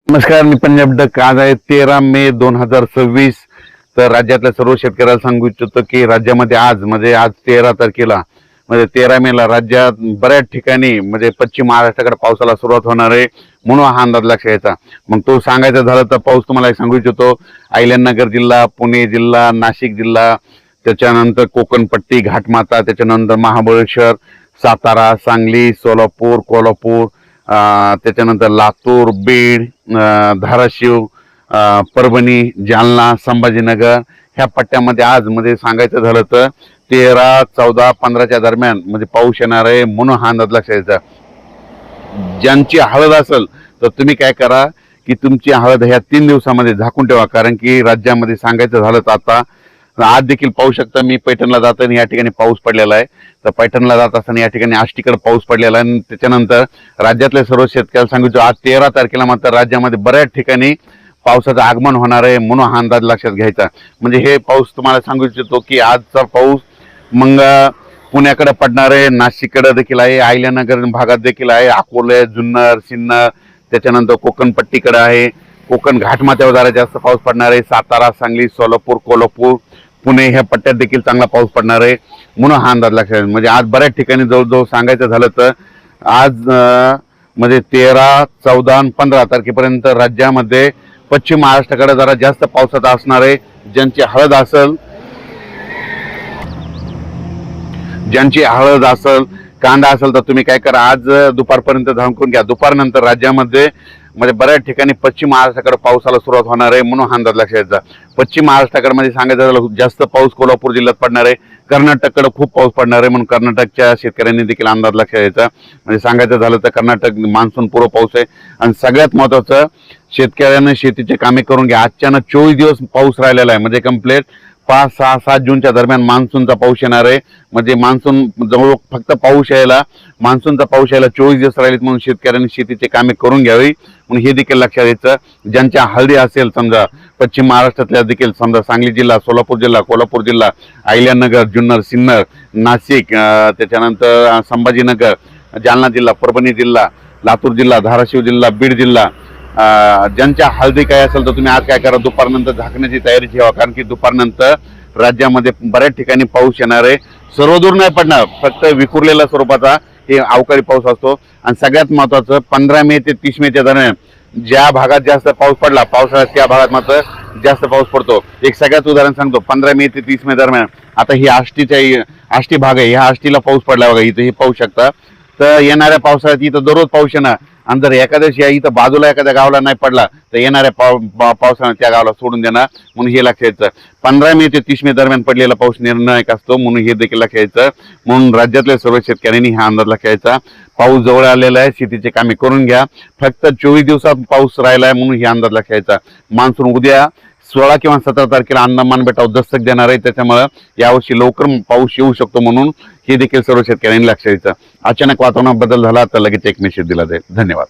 नमस्कार, मी पंजाब डक. आज आहे 13 मे 2026. तर राज्यातल्या सर्व शेतकऱ्याला सांगू इच्छितो की राज्यामध्ये आज 13 तारखेला 13 मेला राज्यात बऱ्याच ठिकाणी पश्चिम महाराष्ट्राकडे पावसाला सुरुवात होणार आहे, म्हणून हा अंदाज लक्षात घ्यायचा. मग तो सांगायचं झालं तर पाऊस तुम्हाला सांगू इच्छितो. अहिल्यानगर जिल्हा, पुणे जिल्हा, नाशिक जिल्हा, त्याच्यानंतर कोकण पट्टी, घाटमाता, त्याच्यानंतर महाबळेश्वर, सातारा, सांगली, सोलापूर, कोल्हापूर, त्याच्यानंतर लातूर, बीड, धाराशिव, परभणी, जालना, संभाजीनगर ह्या पट्ट्यामध्ये आज सांगायचं झालं तर 13, 14, 15च्या दरम्यान पाऊस येणार आहे, म्हणून हा अंदाज लक्षात घ्यायचा. ज्यांची हळद असेल तर तुम्ही काय करा की तुमची हळद ह्या 3 दिवसामध्ये झाकून ठेवा, कारण की राज्यामध्ये सांगायचं झालं तर आता आज देखील पाहू शकता. मी पैठणला जाताना या ठिकाणी पाऊस पडलेला आहे. तर पैठणला जात असताना या ठिकाणी आष्टीकडे पाऊस पडलेला आहे. आणि त्याच्यानंतर राज्यातल्या सर्व शेतकऱ्याला सांगितलं आज 13 तारखेला मात्र राज्यामध्ये बऱ्याच ठिकाणी पावसाचं आगमन होणार आहे, म्हणून हा अंदाज लक्षात घ्यायचा. हे पाऊस तुम्हाला सांगू इच्छितो की आजचा पाऊस मग पुण्याकडे पडणार आहे, नाशिककडे देखील आहे, अहिल्यानगर भागात देखील आहे, अकोले, जुन्नर, सिन्नर, त्याच्यानंतर कोकण पट्टीकडे आहे, कोकण घाटमाथ्यावर जरा जास्त पाऊस पडणार आहे, सातारा, सांगली, सोलापूर, कोल्हापूर, पुणे ह्या पट्ट्यात देखील चांगला पाऊस पडणार आहे, म्हणून हा अंदाज लक्षात. आज बऱ्याच ठिकाणी जवळजवळ सांगायचं झालं तर आज 13, 14 आणि 15 तारखेपर्यंत राज्यामध्ये पश्चिम महाराष्ट्राकडे जरा जास्त पावसाचा असणार आहे. ज्यांची हळद असेल, कांदा असेल तर तुम्ही काय करा, आज दुपारपर्यंत झाकून घ्या. दुपारनंतर राज्यामध्ये बऱ्याच ठिकाणी पश्चिम महाराष्ट्राकडे पावसाला सुरुवात होणार आहे, म्हणून हा अंदाज लक्षात घ्यायचा. पश्चिम महाराष्ट्राकडे सांगायचं झालं जास्त पाऊस कोल्हापूर जिल्ह्यात पडणार आहे, कर्नाटककडे खूप पाऊस पडणार आहे, म्हणून कर्नाटकच्या शेतकऱ्यांनी देखील अंदाज लक्षात घ्यायचा. सांगायचं झालं तर कर्नाटक मान्सून पूर्व पाऊस आहे. आणि सगळ्यात महत्त्वाचं, शेतकऱ्यांना शेतीचे कामे करून घ्या. आजच्यानं 24 दिवस पाऊस राहिलेला आहे, कंप्लीट 5, 6, 7 जूनच्या दरम्यान मान्सूनचा पाऊस येणार आहे. मान्सून जवळ फक्त मान्सूनचा पाऊस यायला 24 दिवस राहिलेत, म्हणून शेतकऱ्यांनी शेतीचे कामे करून घ्यावी, म्हणून हे देखील लक्षात घ्यायचं. ज्यांच्या हळदी असेल समजा पश्चिम महाराष्ट्रातल्या देखील समजा सांगली जिल्हा, सोलापूर जिल्हा, कोल्हापूर जिल्हा, अहिल्यानगर, जुन्नर, सिन्नर, नाशिक, त्याच्यानंतर संभाजीनगर, जालना जिल्हा, परभणी जिल्हा, लातूर जिल्हा, धाराशिव जिल्हा, बीड जिल्हा, ज्यांच्या हळदी काय असेल तर तुम्ही आज काय करा, दुपारनंतर झाकण्याची तयारी ठेवा, कारण की दुपारनंतर राज्यामध्ये बऱ्याच ठिकाणी पाऊस येणार आहे. सर्वदूर नाही पडणार, फक्त विखुरलेल्या स्वरूपाचा हे अवकाळी पाऊस असतो. आणि सगळ्यात महत्त्वाचं 15 मे ते 30 मेच्या दरम्यान ज्या भागात जास्त पाऊस पडला पावसाळ्यात त्या भागात मात्र जास्त पाऊस पडतो. एक सगळ्यात उदाहरण सांगतो. 15 मे ते 30 मे दरम्यान आता ही आष्टी भाग आहे, ह्या आष्टीला पाऊस पडला बघा, इथं हे पाहू शकता. तर येणाऱ्या पावसाळ्यात इथं दररोज पाऊस येणार, आणि जर एखाद्या इथं बाजूला एखाद्या गावाला नाही पडला तर येणाऱ्या पावसानं त्या गावाला सोडून देणार, म्हणून हे लक्षात घ्यायचं. 15 मे ते 30 मे दरम्यान पडलेला पाऊस निर्णायक असतो, म्हणून हे देखील लक्षात घ्यायचं. म्हणून राज्यातल्या सर्व शेतकऱ्यांनी हा अंदाज लक्षात घ्यायचा. पाऊस जवळ आलेला आहे, शेतीचे कामे करून घ्या. फक्त 24 दिवसात पाऊस राहिला आहे, म्हणून हे अंदाज लक्षात घ्यायचा. मान्सून उद्या 16 किंवा 17 तारखेला अंदमान बेटावर दस्तक देणार आहे, त्याच्यामुळे यावर्षी लवकर पाऊस येऊ शकतो, म्हणून हे देखील सर्व शेतकऱ्यांनी लक्षात घ्यायचं. अचानक वातावरणात बदल झाला तर लगेच एक मेसेज दिला जाईल. धन्यवाद.